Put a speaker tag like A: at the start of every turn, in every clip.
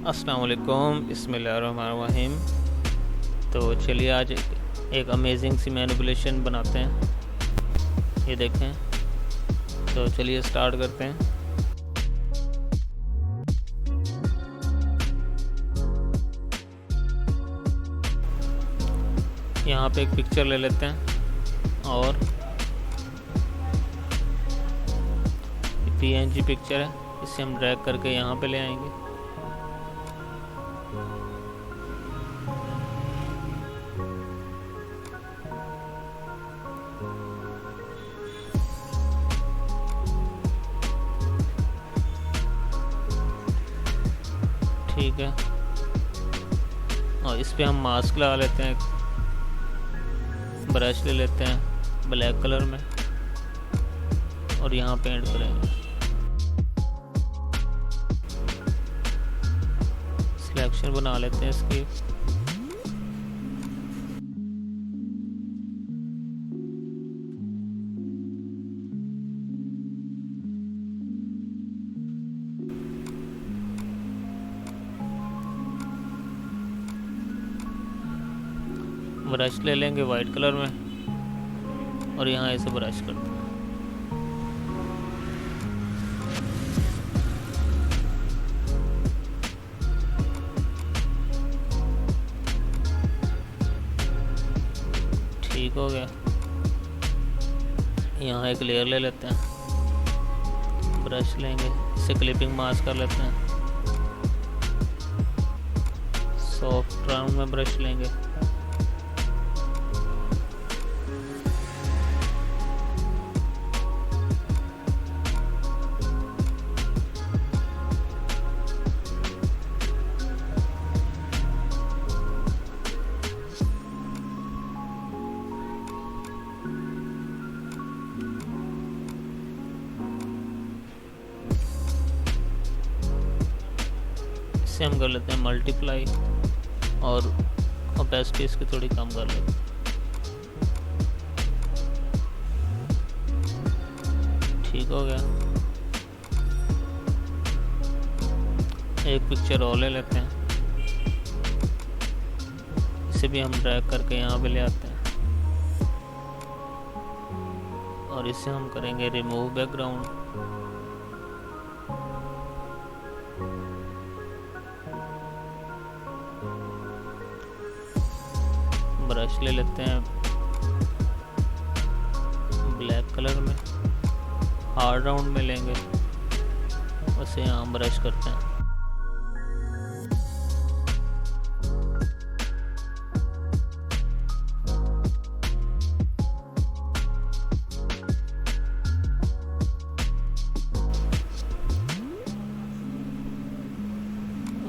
A: अस्सलाम वालेकुम, बिस्मिल्लाहिर्रहमानिर्रहीम। तो चलिए आज एक अमेजिंग सी मैनिपुलेशन बनाते हैं। ये देखें। तो चलिए स्टार्ट करते हैं। यहाँ पे एक पिक्चर ले लेते हैं और पीएनजी पिक्चर है, इसे हम ड्रैग करके यहाँ पे ले आएंगे। ठीक है, और इस पे हम मास्क लगा लेते हैं। ब्रश ले लेते हैं ब्लैक कलर में और यहाँ पेंट करेंगे। सिलेक्शन बना लेते हैं इसकी। ब्रश ले लेंगे वाइट कलर में और यहाँ ऐसे ब्रश करते हैं। ठीक हो गया। यहाँ एक लेयर ले लेते हैं, ब्रश लेंगे, इसे क्लिपिंग मास्क कर लेते हैं। सॉफ्ट राउंड में ब्रश लेंगे, इससे हम कर लेते हैं मल्टीप्लाई और ओपेसिटी इसकी थोड़ी कम कर लेते हैं। ठीक हो गया। एक पिक्चर और ले लेते हैं, इसे भी हम ड्रैग करके यहाँ पे ले आते हैं और इसे हम करेंगे रिमूव बैकग्राउंड। ब्रश ले लेते हैं ब्लैक कलर में, हार्ड राउंड में लेंगे, उसे यहाँ ब्रश करते हैं।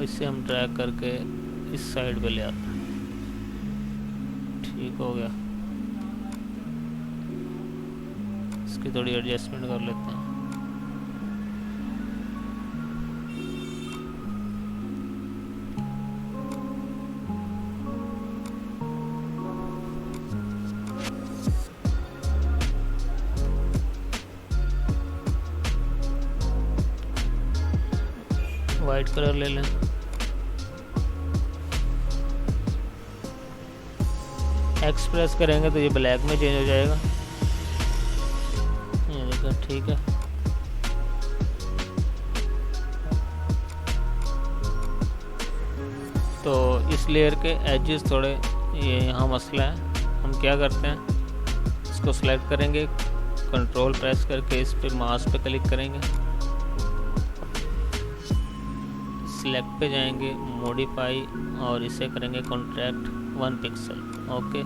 A: इसे हम ड्रैग करके इस साइड पे ले आते हैं। ठीक हो गया। इसकी थोड़ी एडजस्टमेंट कर लेते हैं। वाइट कलर ले लें, एक्सप्रेस करेंगे तो ये ब्लैक में चेंज हो जाएगा। ये देखो, ठीक है। तो इस लेयर के एजेस थोड़े ये यहाँ मसला है। हम क्या करते हैं, इसको सेलेक्ट करेंगे, कंट्रोल प्रेस करके इस पे मास्क पे क्लिक करेंगे, सिलेक्ट पे जाएंगे, मॉडिफाई और इसे करेंगे contract 1 pixel. Okay,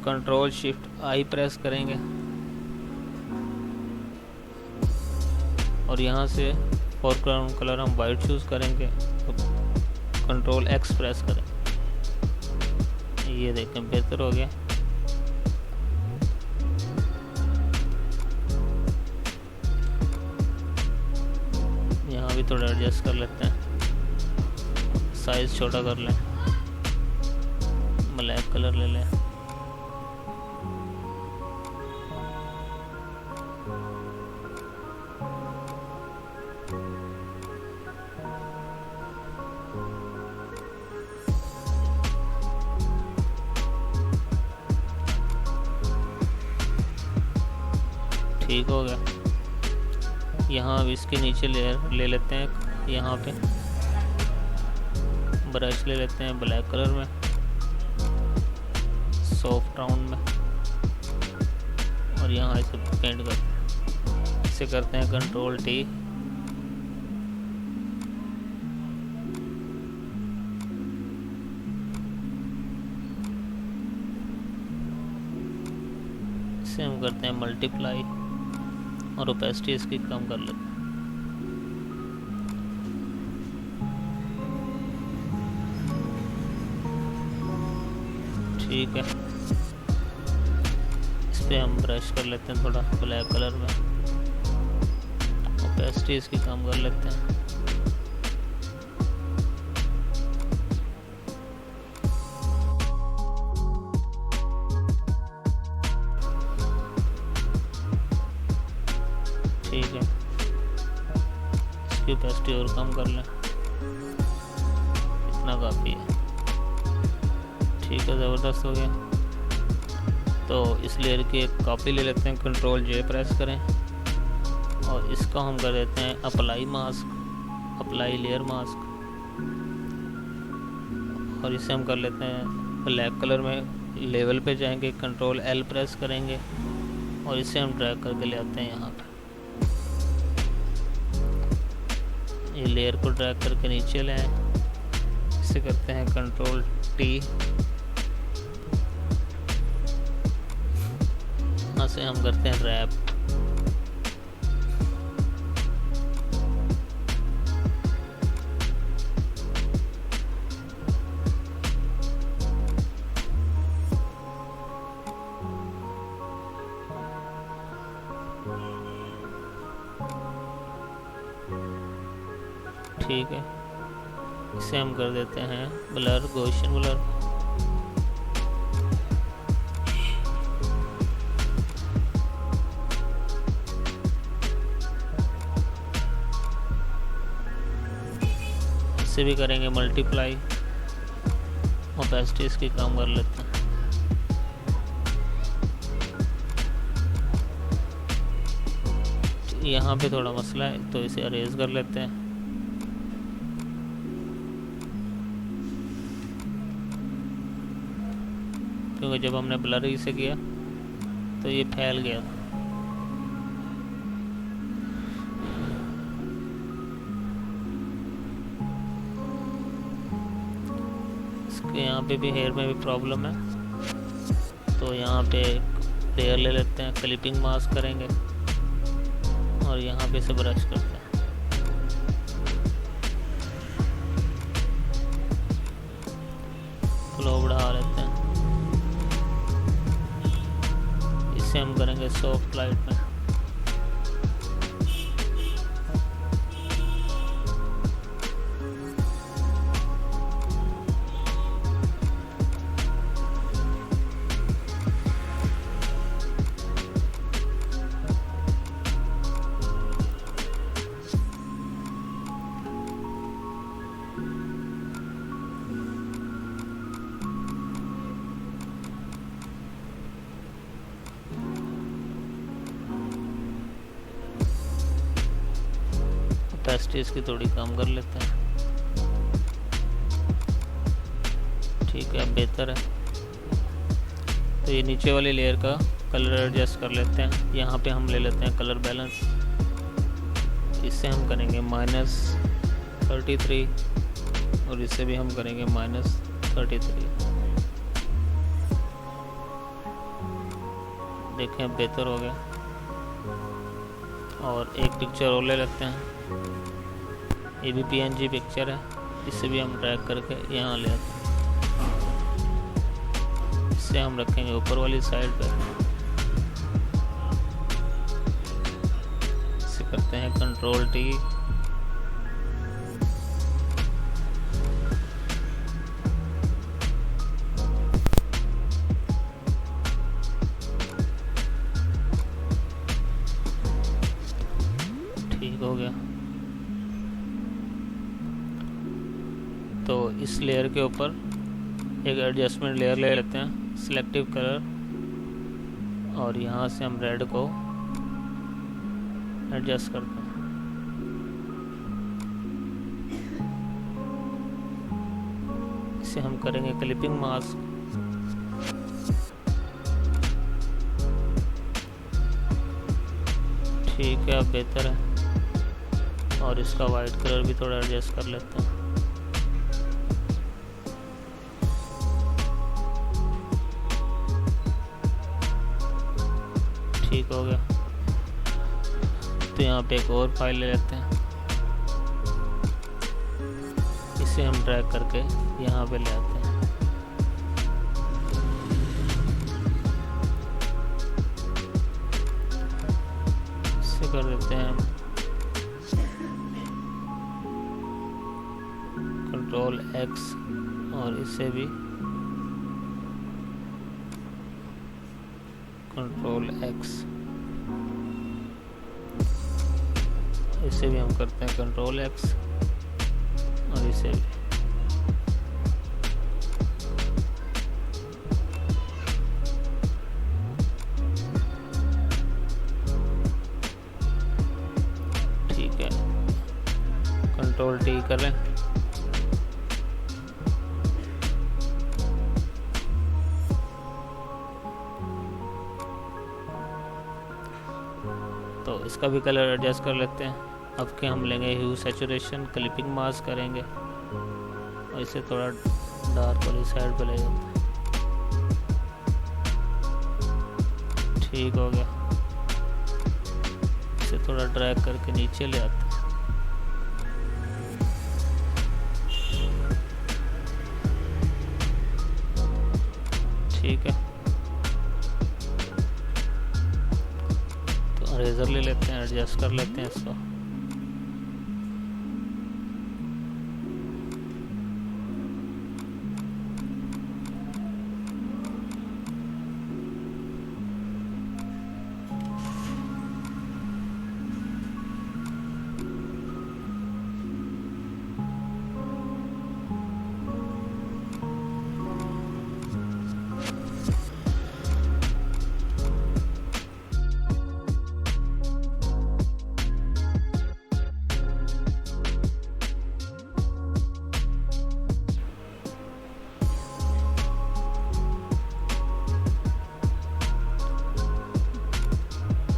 A: control shift आई प्रेस करेंगे और यहाँ से फोरग्राउंड कलर हम वाइट चूज़ करेंगे, तो कंट्रोल एक्स प्रेस करें। ये देखें, बेहतर हो गया। यहाँ भी थोड़ा एडजस्ट कर लेते हैं, साइज छोटा कर लें, ब्लैक कलर ले लें। ठीक हो गया। यहाँ अब इसके नीचे लेयर ले लेते हैं, यहाँ पे ब्रश ले लेते हैं ब्लैक कलर में, सॉफ्ट राउंड में, और यहाँ इसे पेंट करते हैं। इसे करते हैं कंट्रोल टी। इसे हम करते हैं मल्टीप्लाई और ओपेसिटी इसकी कम कर लेते हैं। ठीक है, इस पे हम ब्रश कर लेते हैं थोड़ा ब्लैक कलर में, ओपेसिटी इसकी कम कर लेते हैं। ठीक है, इसकी ओपेसिटी और कम कर लें, इतना काफ़ी है। ठीक है, ज़बरदस्त हो गया। तो इस लेयर की एक कॉपी ले लेते हैं, कंट्रोल जे प्रेस करें और इसका हम कर देते हैं apply mask, apply layer mask, और इसे हम कर लेते हैं ब्लैक कलर में। लेवल पे जाएंगे, कंट्रोल एल प्रेस करेंगे और इसे हम ड्रैग करके ले आते हैं यहाँ पे। ये लेयर को ड्रैग करके नीचे ले आए, इसे करते हैं कंट्रोल टी। यहाँ से हम करते हैं रैप। ठीक है, इसे हम कर देते हैं ब्लर, गॉसियन ब्लर। इसे भी करेंगे मल्टीप्लाई, ओपेसिटी इसकी कम कर लेते हैं। यहाँ पे थोड़ा मसला है तो इसे अरेज कर लेते हैं। क्योंकि जब हमने ब्लर इसे किया तो ये फैल गया। इसके यहाँ पे भी हेयर में भी प्रॉब्लम है, तो यहाँ पे लेयर ले लेते हैं, क्लिपिंग मास्क करेंगे और यहाँ पे से ब्रश करते हैं। फ्लो बढ़ा लेते हैं, इसे हम करेंगे सॉफ्ट लाइट में। ओपेसिटी इसकी थोड़ी कम कर लेते हैं। ठीक है, बेहतर है। तो ये नीचे वाली लेयर का कलर एडजस्ट कर लेते हैं। यहाँ पे हम ले लेते हैं कलर बैलेंस, इससे हम करेंगे -33 और इसे भी हम करेंगे -33। देखें, बेहतर हो गया। और एक पिक्चर और ले लेते हैं, ये भी PNG पिक्चर है, इसे भी हम ड्रैग करके यहाँ ले आते हैं। इसे हम रखेंगे ऊपर वाली साइड पे। इसे करते हैं कंट्रोल टी। ठीक हो गया। तो इस लेयर के ऊपर एक एडजस्टमेंट लेयर ले लेते हैं, सिलेक्टिव कलर, और यहाँ से हम रेड को एडजस्ट करते हैं। इसे हम करेंगे क्लिपिंग मास्क। ठीक है, अब बेहतर है। और इसका वाइट कलर भी थोड़ा एडजस्ट कर लेते हैं। ठीक हो गया। तो यहाँ पे एक और फाइल ले लेते हैं, इसे हम ड्रैग करके यहाँ पे ले आते हैं। इसे कर देते हैं कंट्रोल X, और इसे भी कंट्रोल X, इसे भी हम करते हैं कंट्रोल X, और इसे भी। ठीक है, कंट्रोल T करें। तो इसका भी कलर एडजस्ट कर लेते हैं। अब के हम लेंगे ह्यू सैचुरेशन, क्लिपिंग मास्क करेंगे और इसे थोड़ा डार्क वाली साइड पे ले जाते हैं। ठीक हो गया। इसे थोड़ा ड्रैग करके नीचे ले आते हैं। ठीक है, तो इरेजर ले लेते हैं, एडजस्ट कर लेते हैं इसको।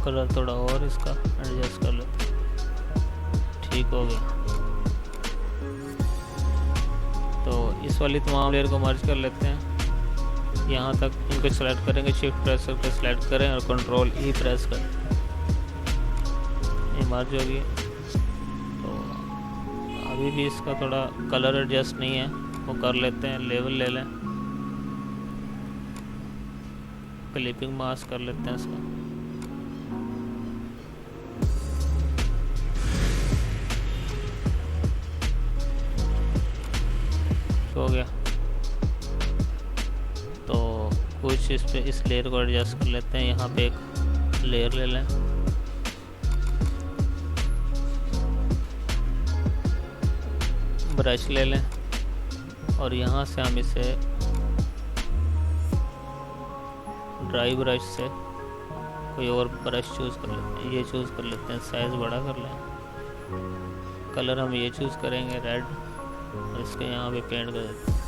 A: कलर थोड़ा और इसका एडजस्ट कर लेते हैं। ठीक हो गया। तो इस वाली तमाम लेयर को मर्ज कर लेते हैं। यहाँ तक इनको सेलेक्ट करेंगे, शिफ्ट प्रेस करके सेलेक्ट करें और कंट्रोल E प्रेस करें। ये मर्ज होगी। तो अभी भी इसका थोड़ा कलर एडजस्ट नहीं है, वो कर लेते हैं। लेवल ले लें, क्लिपिंग मास्क कर लेते हैं इसका। हो गया। तो कुछ इस पे इस लेयर को एडजस्ट कर लेते हैं। यहाँ पे एक लेयर ले लें, ब्रश ले लें और यहाँ से हम इसे ड्राई ब्रश से कोई और ब्रश चूज़ कर लेते हैं। ये चूज़ कर लेते हैं, साइज़ बड़ा कर लें। कलर हम ये चूज़ करेंगे रेड, और इसके यहाँ पे पेंट कर देते हैं।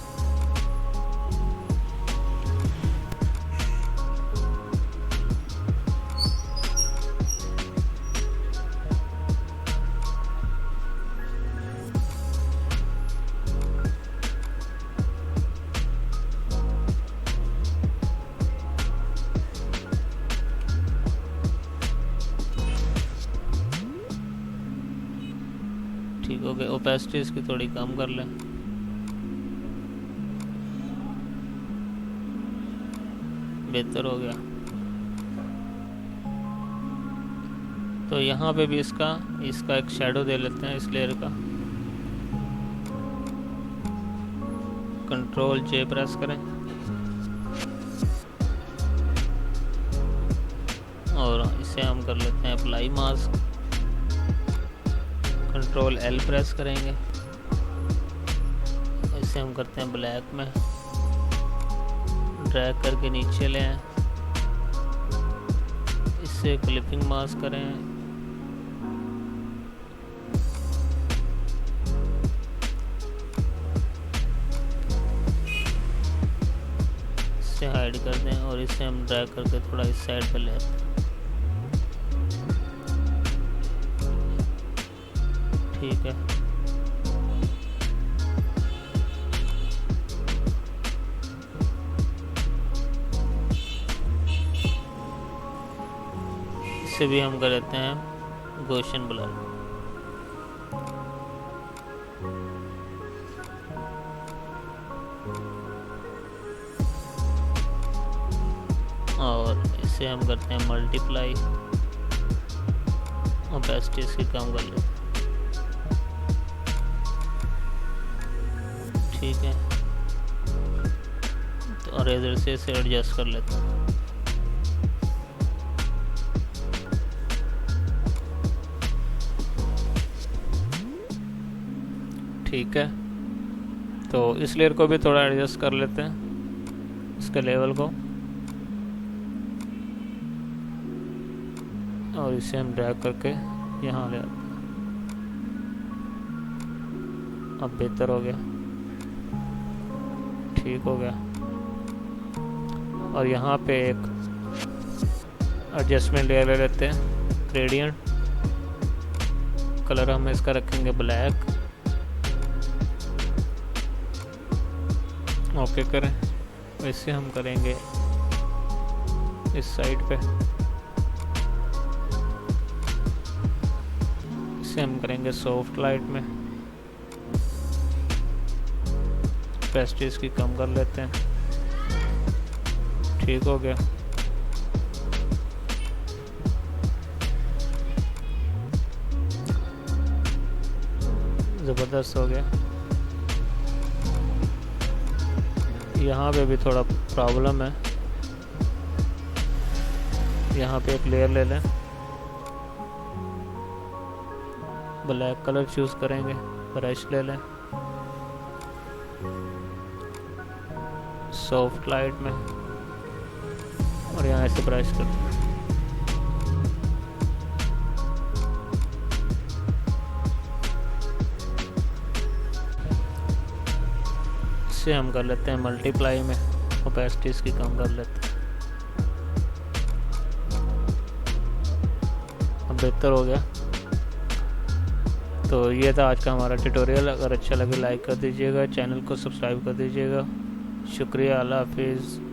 A: ठीक हो गया। ओपेसिटी इसकी थोड़ी कम कर लें। बेहतर हो गया। तो यहाँ पे भी इसका एक शैडो दे लेते हैं इस लेयर का। कंट्रोल J प्रेस करें और इसे हम कर लेते हैं apply mask. Control L press करेंगे, इसे हम करते हैं ब्लैक में। ड्रैग करके नीचे ले आएं, इससे क्लिपिंग मास्क करें इसे हाइड कर दें और इसे हम ड्रैग करके थोड़ा इस साइड पे ले आते हैं। ठीक है, इसे भी हम कर देते हैं गॉसियन ब्लर। और इसे हम करते हैं मल्टीप्लाई, ओपेसिटी इसकी कम कर लेते हैं। ठीक है, तो और इधर से इसे एडजस्ट कर लेते हैं। ठीक है, तो इस लेयर को भी थोड़ा एडजस्ट कर लेते हैं, इसके लेवल को, और इसे हम ड्रैग करके यहाँ ले आते हैं। अब बेहतर हो गया, ठीक हो गया। और यहाँ पे एक एडजस्टमेंट लेयर ले लेते हैं, ग्रेडियंट। कलर हम इसका रखेंगे ब्लैक। ओके करें, वैसे हम करेंगे इस साइड पे, इसे हम करेंगे सॉफ्ट लाइट में, पेस्टिस की कम कर लेते हैं। ठीक हो गया, ज़बरदस्त हो गया। यहाँ पे भी थोड़ा प्रॉब्लम है, यहाँ पे एक लेयर ले लें, ब्लैक कलर चूज़ करेंगे, ब्रश ले लें, सॉफ्ट लाइट में, और यहाँ से ब्रश कर दें। इसे हम कर लेते हैं मल्टीप्लाई में, ओपेसिटी इसकी कम कर लेते हैं। अब बेहतर हो गया। तो ये था आज का हमारा ट्यूटोरियल। अगर अच्छा लगे लाइक कर दीजिएगा, चैनल को सब्सक्राइब कर दीजिएगा। शुक्रिया, अल्लाह हाफिज़।